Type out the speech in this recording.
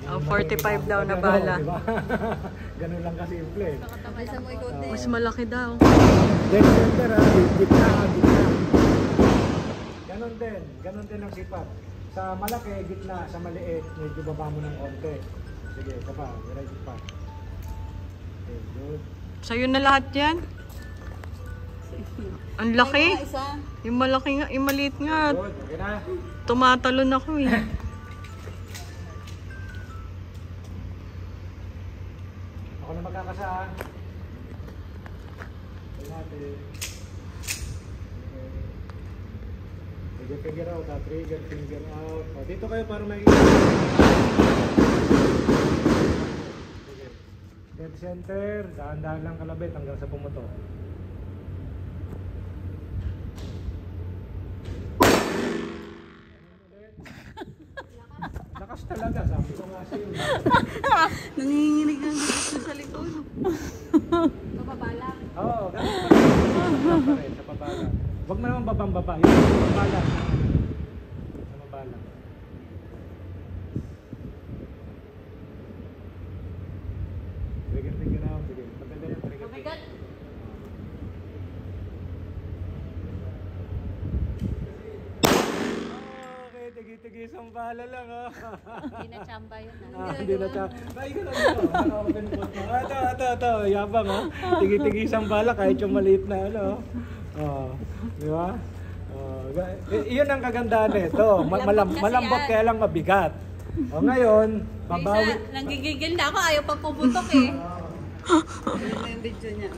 Oh, 45 daw na bala. Diba? Ganun lang kasimple. Mas malaki daw. Dead center ha, gitna. Ganon din ang sipat. Sa malaki, gitna, sa maliit, medyo baba mo ng konti. Sige, ito pa, right pa. Okay, good. Sa'yo na lahat yan? Ang laki. Yung malaki nga, yung maliit nga. Good, okay na. Tumatalon ako eh. Ako na magkakasaan. Okay natin. Okay. Finger out, trigger, finger out. O, dito kayo para may... Okay. Dead center, dahan-dahan lang kalabit hanggang sa pumuto. Lakas talaga, sabi ko nga sa'yo. Nanginginig ang gusto sa likod. Sa baba lang. Oo, ganun pa rin, sa baba lang. Huwag mo naman babang-baba, yun sa baba lang. Sa baba lang. Trigger out, sige. Maganda yan, trigger. Oh my God. Okay, tigi-tigis ang bala lang, ha. Hindi na chamba yun. Hindi na siya. Ay, ganun ito. Ito. Yabang, ha. Tigi-tigis ang bala kahit yung maliit na, ano. Di ba? Iyon ang kagandahan nito. Malambot kaya lang mabigat. O ngayon, babawi. Nanggigigil na ako. Ayaw pa puputok eh. Ano yung video niya?